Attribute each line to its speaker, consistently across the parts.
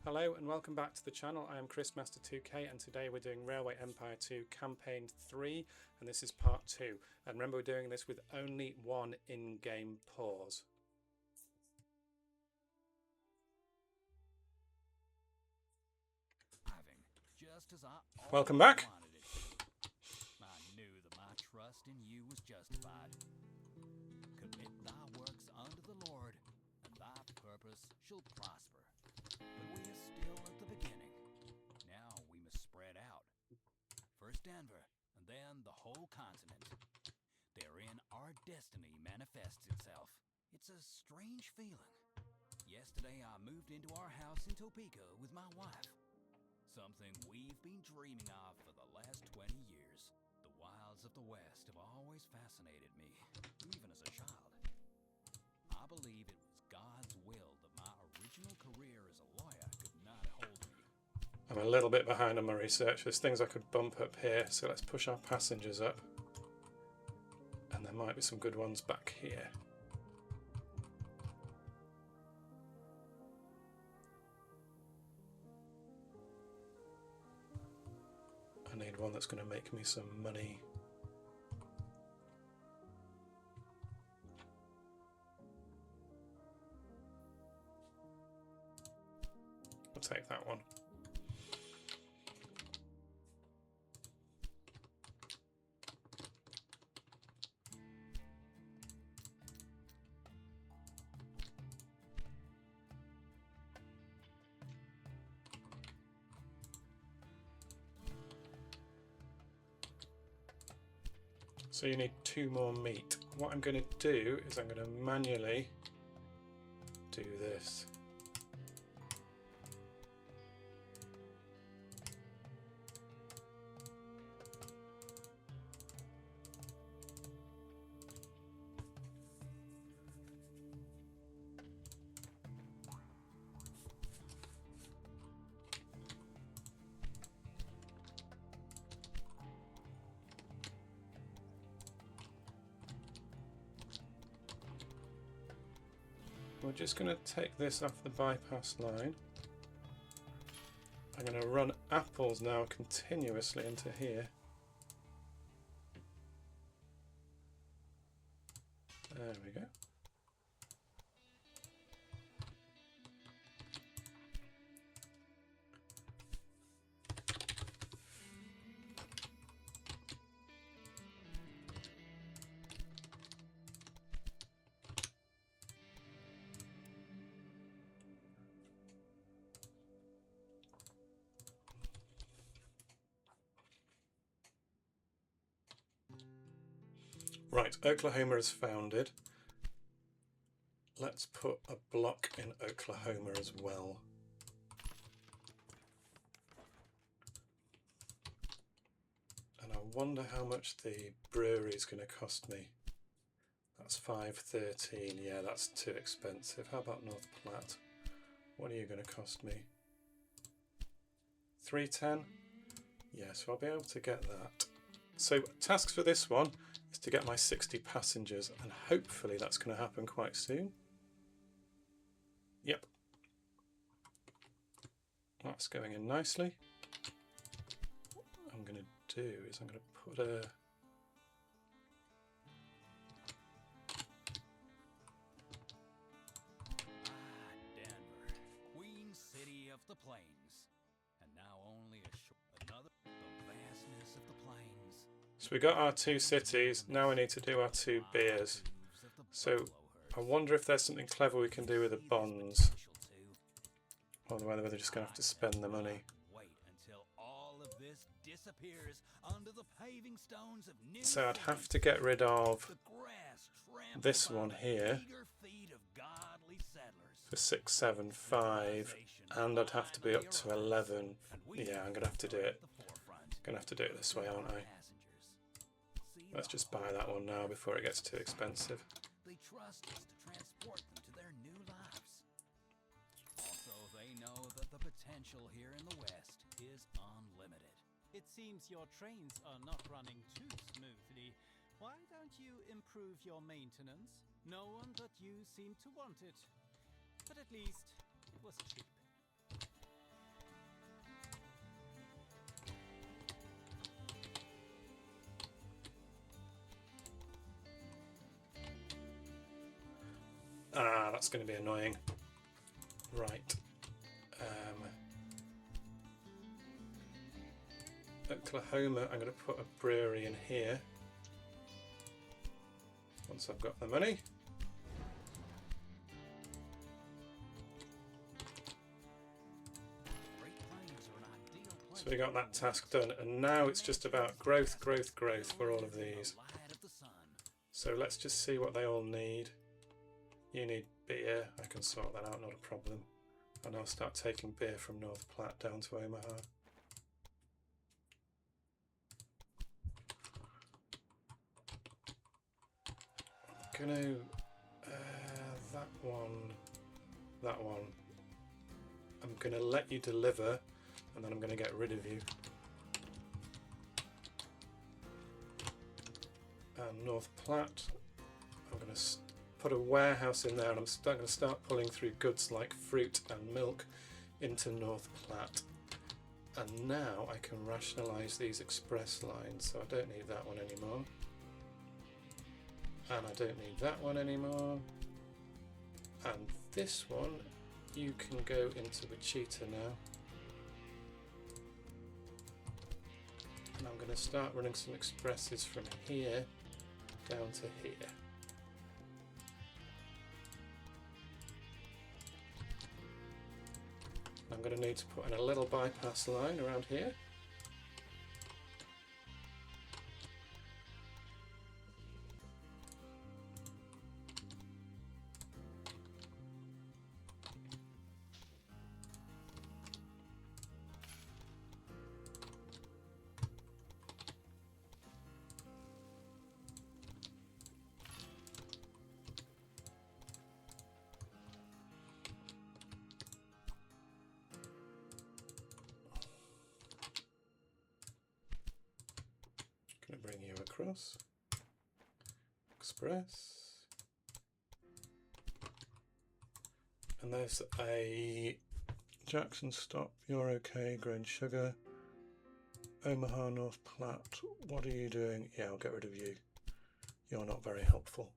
Speaker 1: Hello and welcome back to the channel. I am Chris Master 2K and today we're doing Railway Empire 2 Campaign 3 and this is part 2. And remember, we're doing this with only one in-game pause. Welcome back.
Speaker 2: I knew that my trust in you was justified. Commit thy works unto the Lord, and thy purpose shall prosper. But we are still at the beginning. Now we must spread out. First Denver, and then the whole continent. Therein our destiny manifests itself. It's a strange feeling. Yesterday I moved into our house in Topeka with my wife. Something we've been dreaming of for the last 20 years. The wilds of the West have always fascinated me, even as a child. I believe it was God's will that my original career as a lawyer could not hold me.
Speaker 1: I'm a little bit behind on my research. There's things I could bump up here, so let's push our passengers up. And there might be some good ones back here. I need one that's going to make me some money. I'll take that one. So you need 2 more meat. What I'm going to do is I'm going to manually do this. We're just going to take this off the bypass line. I'm going to run apples now continuously into here. There we go. Right, Oklahoma is founded. Let's put a block in Oklahoma as well. And I wonder how much the brewery is going to cost me. That's $5.13. Yeah, that's too expensive. How about North Platte? What are you going to cost me? $3.10? Yeah, so I'll be able to get that. So tasks for this one is to get my 60 passengers, and hopefully that's going to happen quite soon. Yep. That's going in nicely. What I'm going to do is I'm going to put a...
Speaker 2: Denver, Queen City of the Plains. And now only another the vastness of the plains.
Speaker 1: So we got our 2 cities, now we need to do our 2 beers. So I wonder if there's something clever we can do with the bonds. Or whether we're just going to have to spend the money.
Speaker 2: Wait until all of this disappears under the paving stones of new
Speaker 1: So I'd have to get rid of this one here for 675, and I'd have to be up to 11. Yeah, I'm going to have to do it. Going to have to do it this way, aren't I? Let's just buy that one now before it gets too expensive.
Speaker 2: They trust us to transport them to their new lives. Also, they know that the potential here in the West is unlimited.
Speaker 3: It seems your trains are not running too smoothly. Why don't you improve your maintenance? No one but you seemed to want it. But at least it was cheap.
Speaker 1: that's going to be annoying. Right. Oklahoma, I'm going to put a brewery in here. Once I've got the money. So we got that task done, and now it's just about growth, growth, growth for all of these. So let's just see what they all need. You need beer, I can sort that out, not a problem. And I'll start taking beer from North Platte down to Omaha. I'm gonna that one. I'm gonna let you deliver, and then I'm gonna get rid of you. And North Platte, I'm gonna put a warehouse in there, and I'm going to start pulling through goods like fruit and milk into North Platte. And now I can rationalise these express lines, so I don't need that one anymore. And I don't need that one anymore. And this one, you can go into Wichita now. And I'm going to start running some expresses from here down to here. I'm going to need to put in a little bypass line around here. Going to bring you across. Express. And there's a Jackson stop, you're okay, grain sugar. Omaha, North Platte, what are you doing? Yeah, I'll get rid of you. You're not very helpful.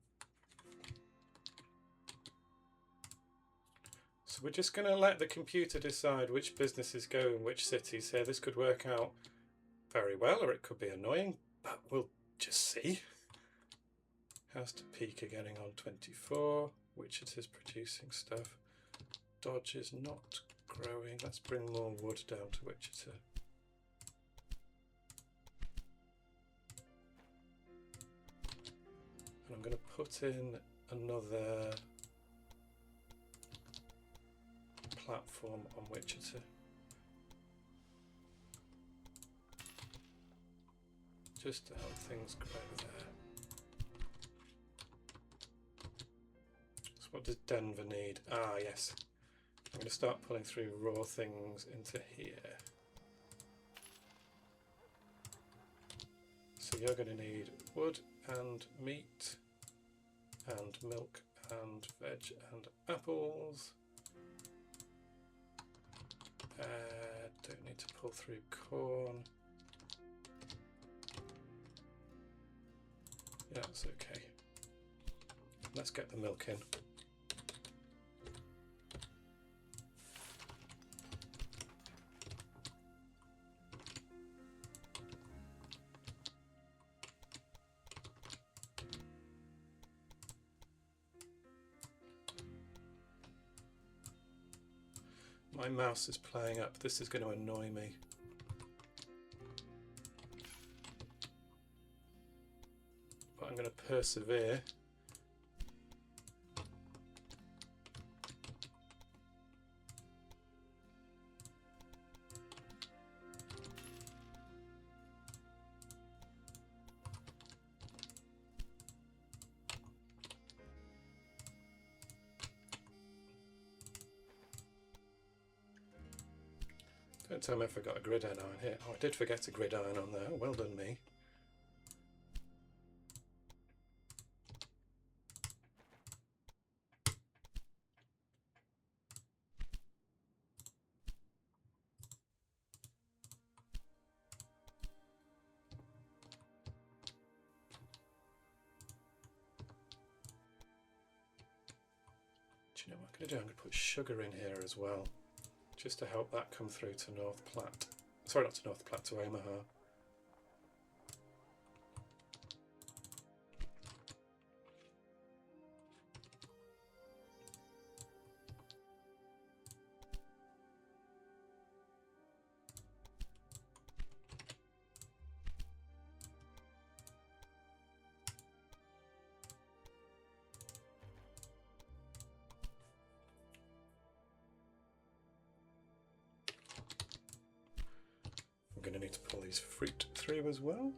Speaker 1: So we're just going to let the computer decide which businesses go in which cities here. This could work out very well, or it could be annoying, but we'll just see. House to Peak are getting on 24. Wichita's producing stuff. Dodge is not growing. Let's bring more wood down to Wichita. And I'm going to put in another platform on Wichita. Just to help things grow there. So what does Denver need? Ah, yes. I'm going to start pulling through raw things into here. So you're going to need wood and meat and milk and veg and apples. Don't need to pull through corn. Yeah, that's okay. Let's get the milk in. My mouse is playing up. This is going to annoy me. But I'm going to persevere. Don't tell me I forgot a gridiron here. Oh, I did forget a gridiron on there. Well done, me. Do you know what I'm going to do? I'm going to put sugar in here as well, just to help that come through to North Platte. Sorry, not to North Platte, to Omaha. I'm going to need to pull these fruit through as well.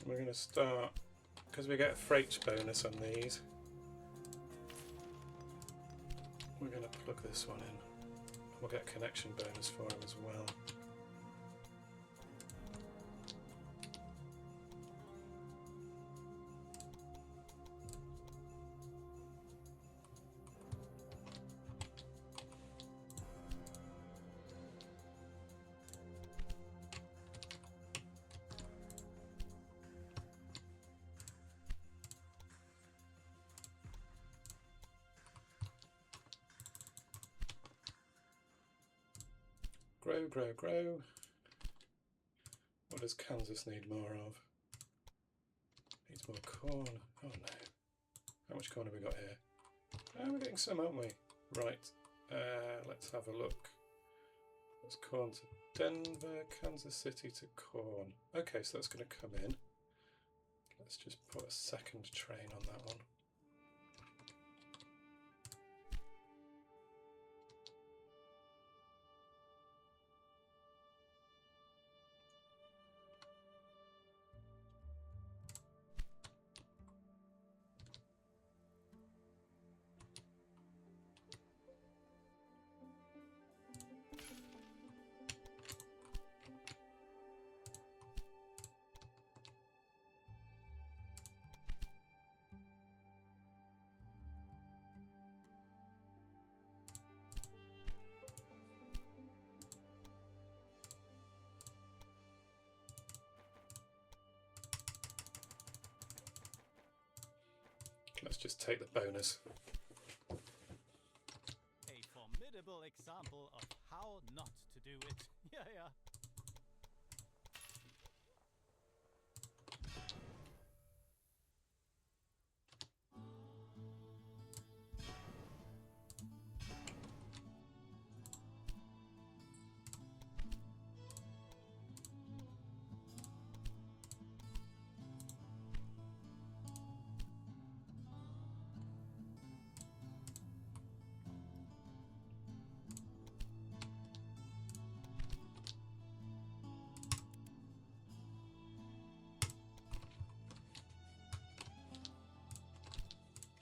Speaker 1: We're going to start, because we get a freight bonus on these, we're going to plug this one in. We'll get a connection bonus for him as well. Grow, grow, grow. What does Kansas need more of? Needs more corn. Oh no. How much corn have we got here? Oh, we're getting some, aren't we? Right. Let's have a look. That's corn to Denver, Kansas City to corn. Okay, so that's going to come in. Let's just put a second train on that one. Let's just take the bonus.
Speaker 3: A formidable example of how not to do it. Yeah.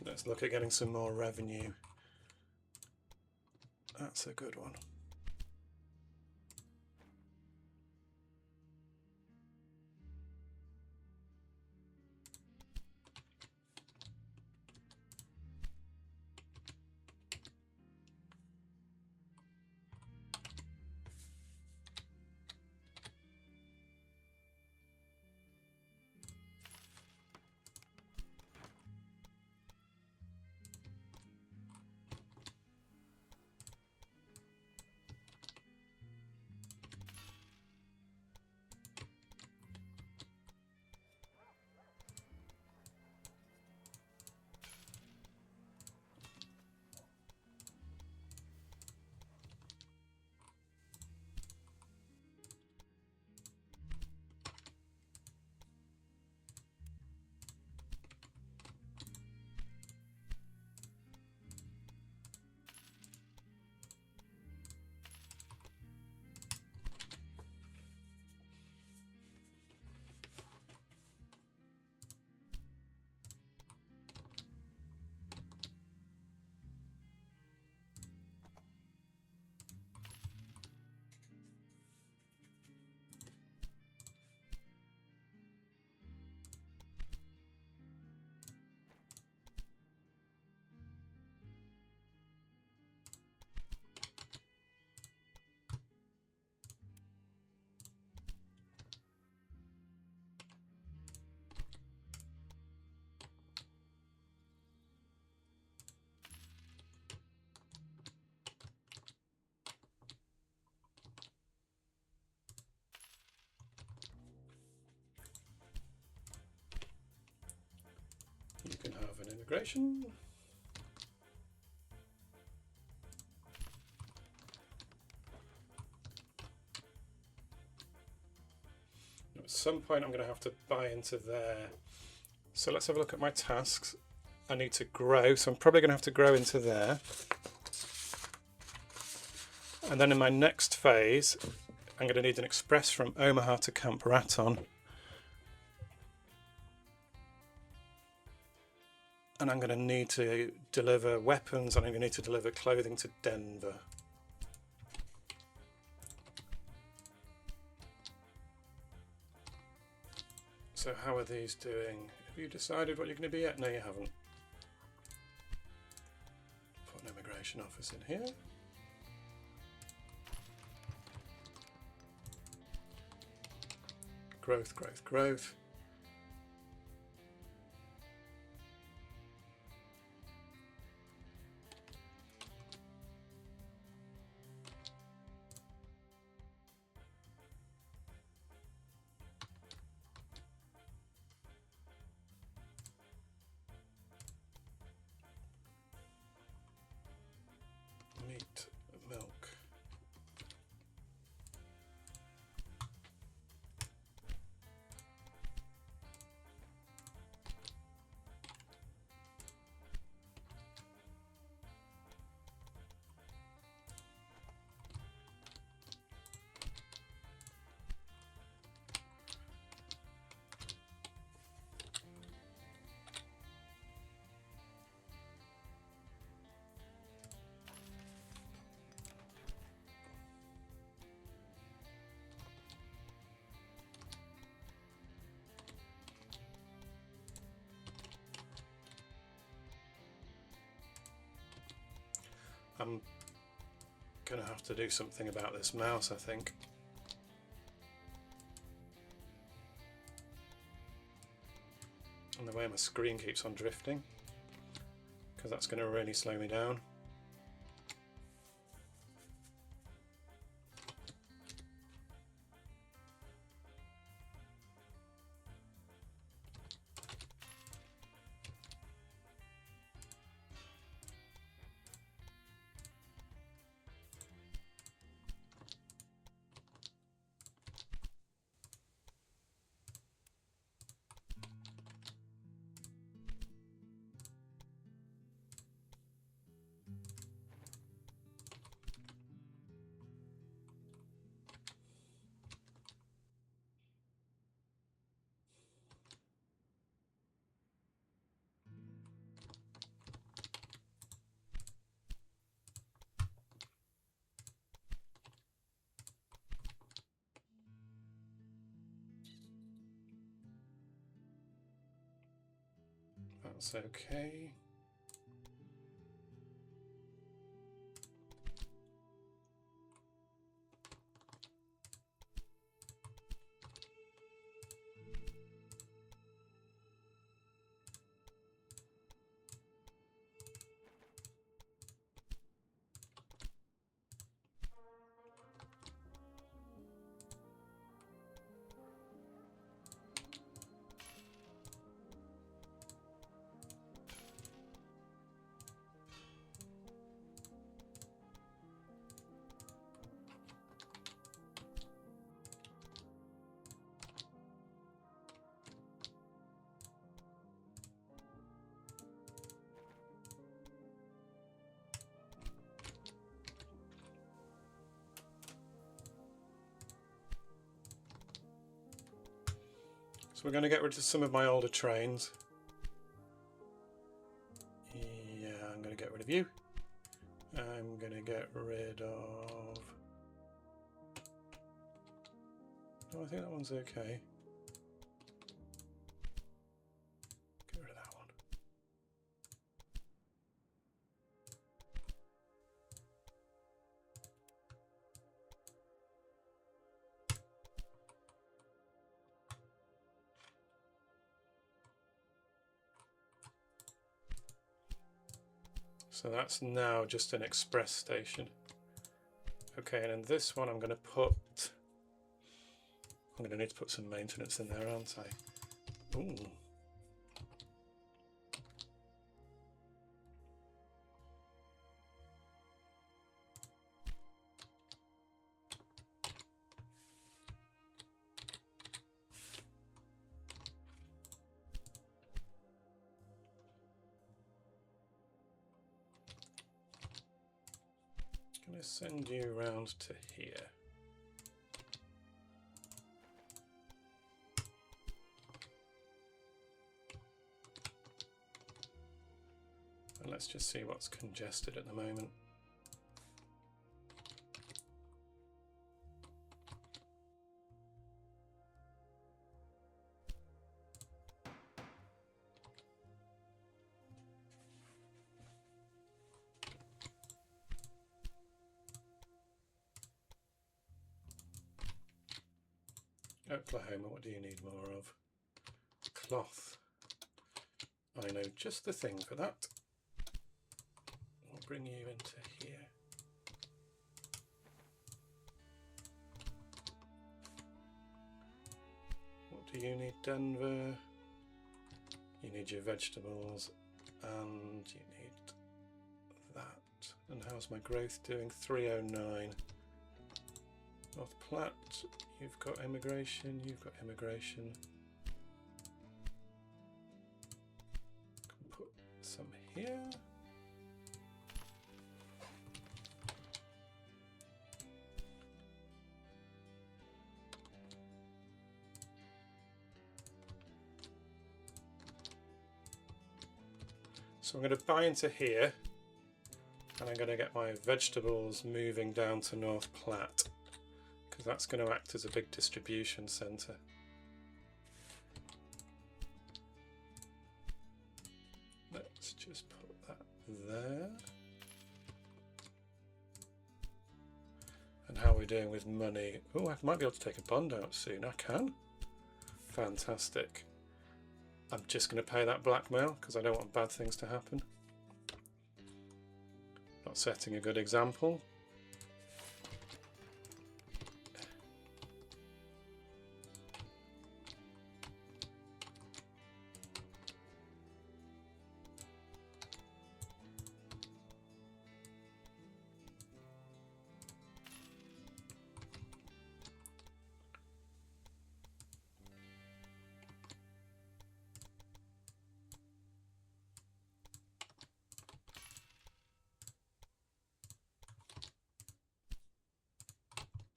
Speaker 1: Let's look at getting some more revenue. That's a good one. immigration. At some point I'm going to have to buy into there. So let's have a look at my tasks. I need to grow, so I'm probably going to have to grow into there. And then in my next phase, I'm going to need an express from Omaha to Camp Raton. And I'm going to need to deliver weapons, and I'm going to need to deliver clothing to Denver. So how are these doing? Have you decided what you're going to be yet? No, you haven't. Put an immigration office in here. Growth, growth, growth. Meat, milk. I'm gonna have to do something about this mouse, I think. And the way my screen keeps on drifting, because that's going to really slow me down. That's okay. So we're going to get rid of some of my older trains. Yeah, I'm going to get rid of you. I'm going to get rid of... Oh, I think that one's okay. Get rid of that one. So that's now just an express station. Okay, and in this one I'm going to need to put some maintenance in there, aren't I? Ooh. going to send you round to here. And let's just see what's congested at the moment. Oklahoma, what do you need more of? Cloth. I know just the thing for that. I'll bring you into here. What do you need, Denver? You need your vegetables and you need that. And how's my growth doing? 309. North Platte, you've got immigration, you've got immigration. Can put some here. So I'm going to buy into here and I'm going to get my vegetables moving down to North Platte, because that's going to act as a big distribution centre. Let's just put that there. And how are we doing with money? Oh, I might be able to take a bond out soon. I can. Fantastic. I'm just going to pay that blackmail because I don't want bad things to happen. Not setting a good example.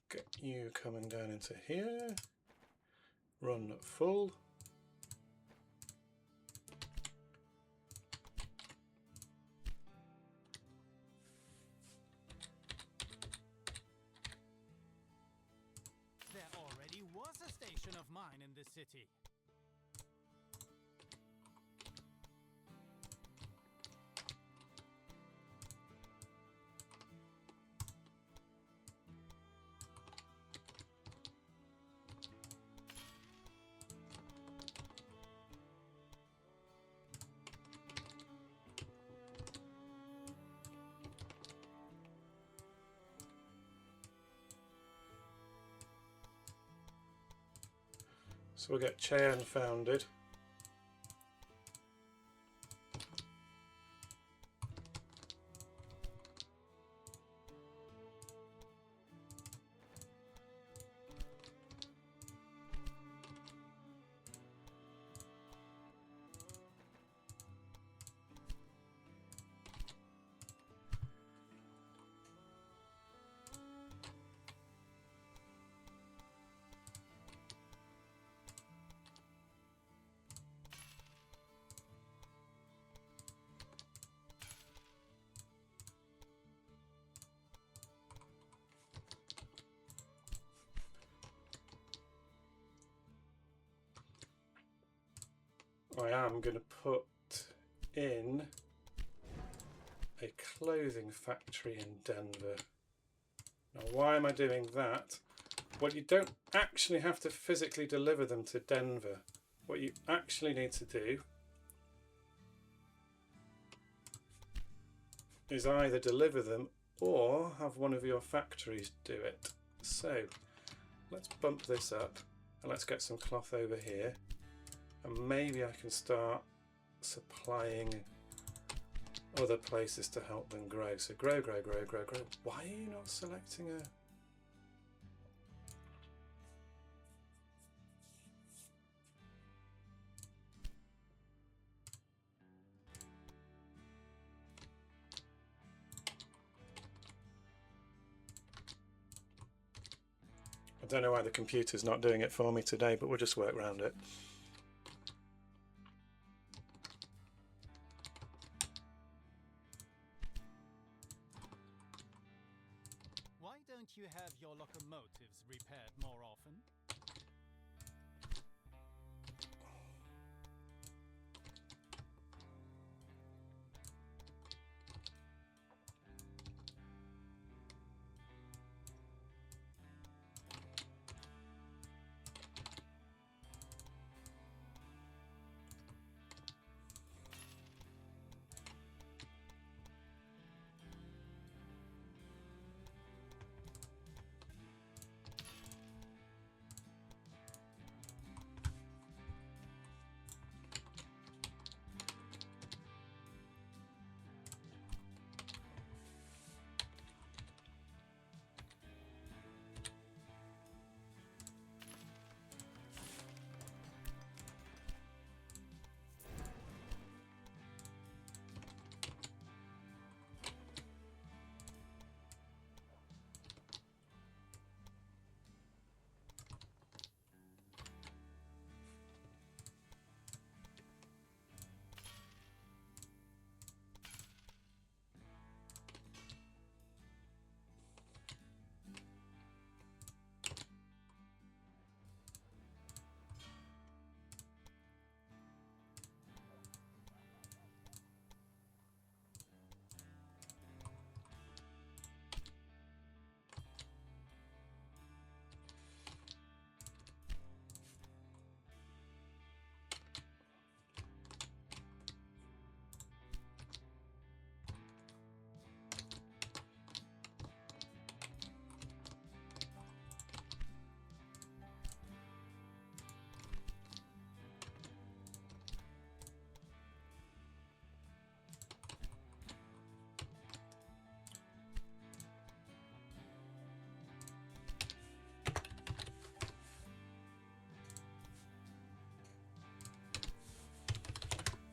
Speaker 1: Get you coming down into here. Run full.
Speaker 3: There already was a station of mine in this city.
Speaker 1: So we'll get Cheyenne founded. I am going to put in a clothing factory in Denver. Now, why am I doing that? Well, you don't actually have to physically deliver them to Denver. What you actually need to do is either deliver them or have one of your factories do it. So let's bump this up and let's get some cloth over here. And maybe I can start supplying other places to help them grow. So grow, grow, grow, grow, grow. Why are you not selecting a... don't know why the computer's not doing it for me today, but we'll just work around it.
Speaker 3: Why don't you have your locomotives repaired more often?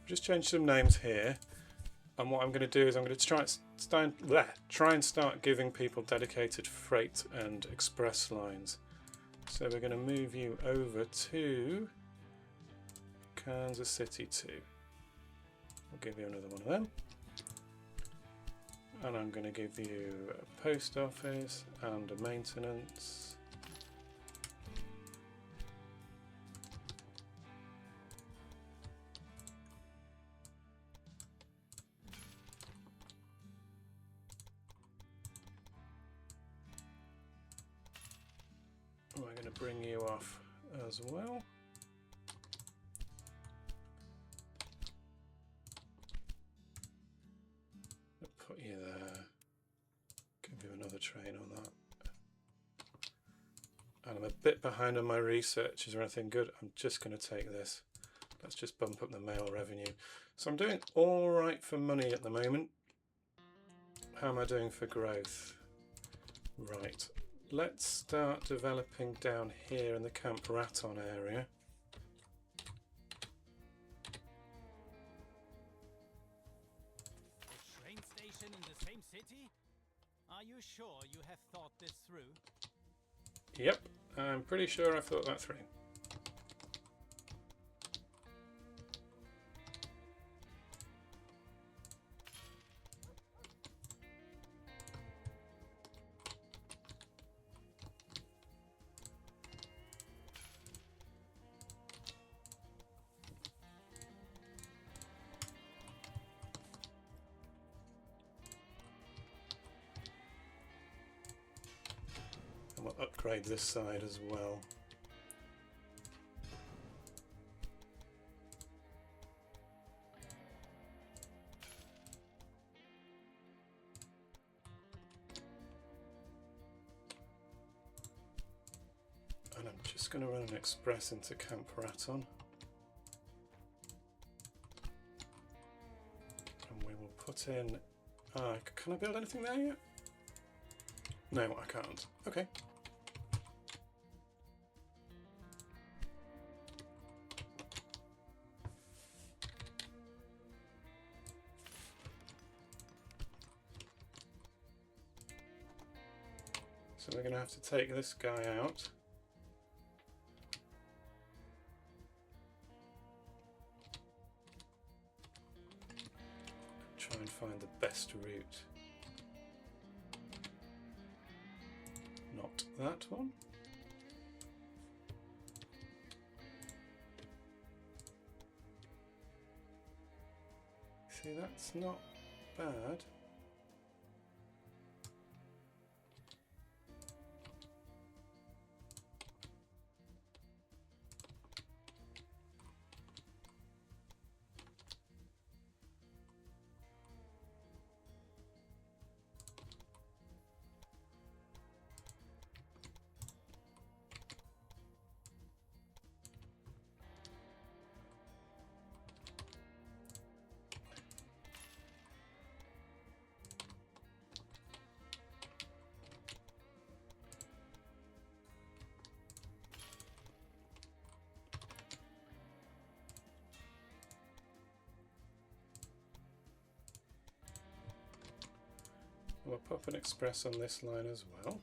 Speaker 1: Just change some names here, and what I'm going to do is I'm going to try and start giving people dedicated freight and express lines. So we're going to move you over to Kansas City 2. I'll give you another one of them, and I'm going to give you a post office and a maintenance. We're going to bring you off as well. Put you there. Give you another train on that. And I'm a bit behind on my research. Is there anything good? I'm just going to take this. Let's just bump up the mail revenue. So I'm doing all right for money at the moment. How am I doing for growth? Right. Let's start developing down here in the Camp Raton area.
Speaker 3: A train station in the same city? Are you sure you have thought this through?
Speaker 1: Yep, I'm pretty sure I've thought that through. And we'll upgrade this side as well. And I'm just going to run an express into Camp Raton. And we will put in... can I build anything there yet? No, I can't. Okay. So we're going to have to take this guy out. Try and find the best route. Not that one. See, that's not bad. We'll pop an express on this line as well.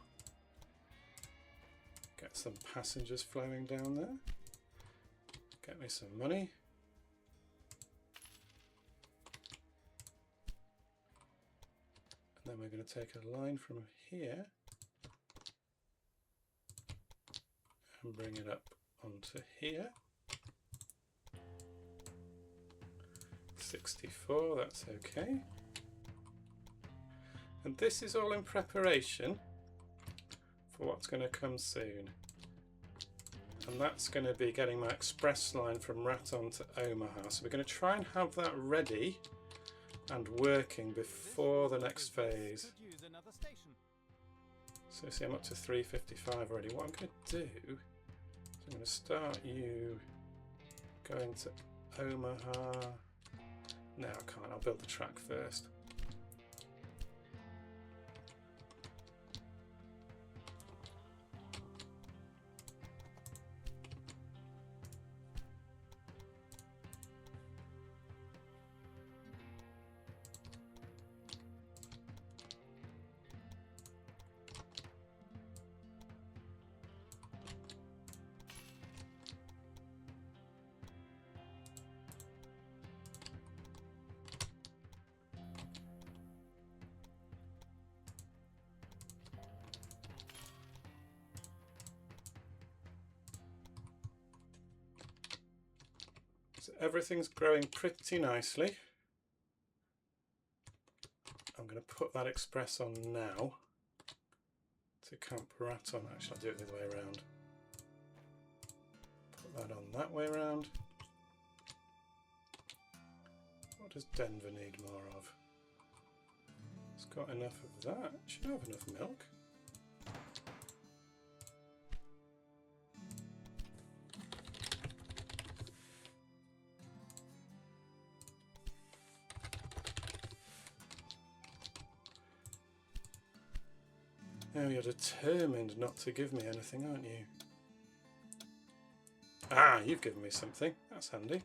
Speaker 1: Get some passengers flowing down there. Get me some money. And then we're going to take a line from here and bring it up onto here. 64, that's okay. And this is all in preparation for what's going to come soon. And that's going to be getting my express line from Raton to Omaha. So we're going to try and have that ready and working before the next phase. So see, I'm up to 355 already. What I'm going to do is I'm going to start you going to Omaha. No, I can't. I'll build the track first. So everything's growing pretty nicely. I'm going to put that express on now to Camp Raton. Actually, I'll do it the other way around. Put that on that way around. What does Denver need more of? It's got enough of that. It should have enough milk. Oh, you're determined not to give me anything, aren't you? Ah, you've given me something. That's handy.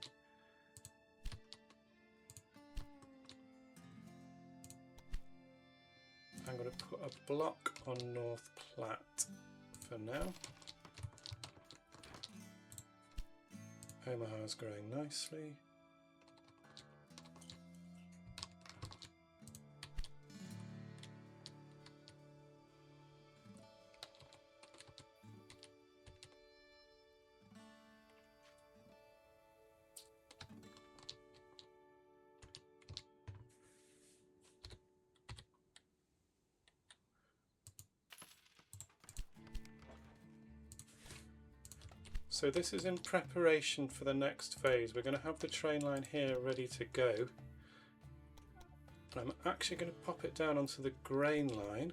Speaker 1: I'm going to put a block on North Platte for now. Omaha's growing nicely. So this is in preparation for the next phase. We're going to have the train line here ready to go. I'm actually going to pop it down onto the grain line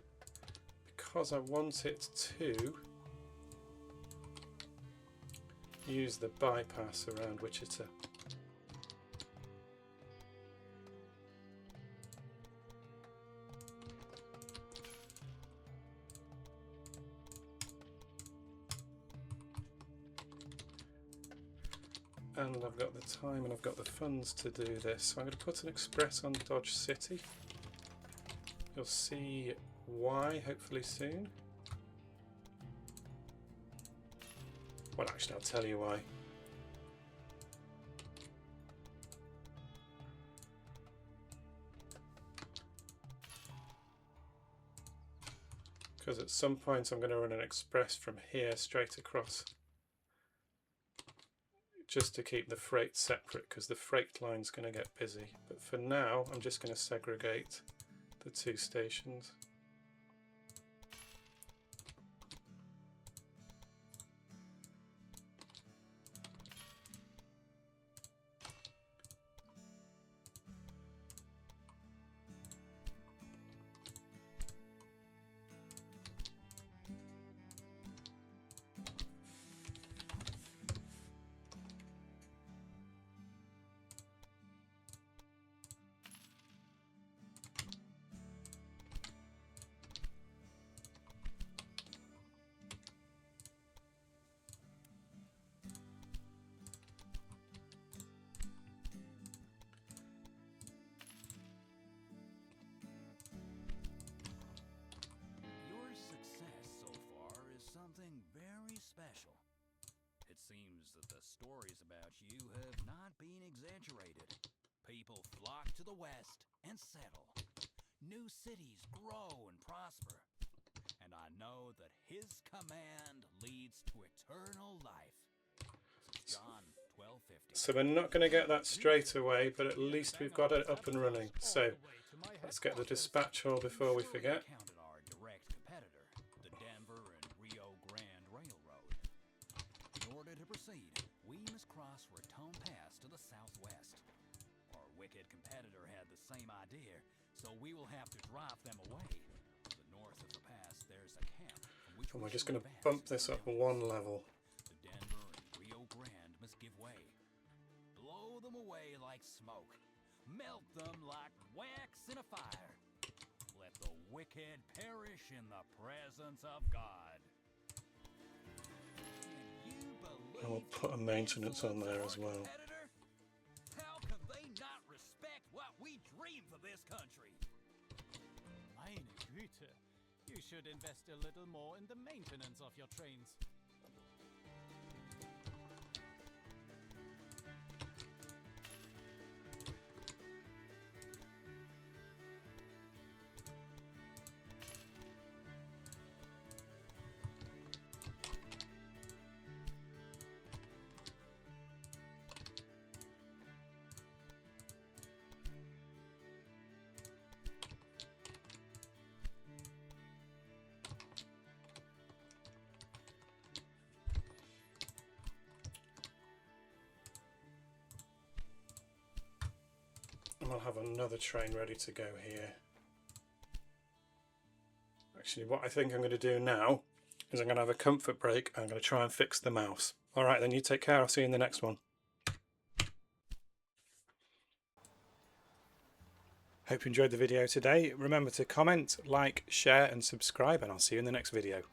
Speaker 1: because I want it to use the bypass around Wichita. And I've got the time and I've got the funds to do this. So I'm going to put an express on Dodge City. You'll see why hopefully soon. Well, actually, I'll tell you why. because at some point I'm going to run an express from here straight across, just to keep the freight separate, because the freight line's going to get busy. But for now I'm just going to segregate the two stations.
Speaker 2: Seems that the stories about you have not been exaggerated. People flock to the west and settle. New cities grow and prosper. And I know that his command leads to eternal life. John 12:50.
Speaker 1: So we're not going to get that straight away, but at least we've got it up and running. So let's get the dispatch hall before we forget.
Speaker 2: To proceed, we must cross Raton Pass to the southwest. Our wicked competitor had the same idea, so we will have to drive them away. To the north of the pass, there's a camp from which
Speaker 1: and we're just going to bump this up one level.
Speaker 2: The Denver and Rio Grande must give way. Blow them away like smoke. Melt them like wax in a fire. Let the wicked perish in the presence of God.
Speaker 1: And we'll put a maintenance on there as well.
Speaker 2: How can they not respect what we dream for this country?
Speaker 3: Meine Güte, you should invest a little more in the maintenance of your trains.
Speaker 1: And I'll have another train ready to go here. Actually, what I think I'm going to do now is I'm going to have a comfort break and I'm going to try and fix the mouse. Alright then, you take care. I'll see you in the next one. Hope you enjoyed the video today. Remember to comment, like, share and subscribe, and I'll see you in the next video.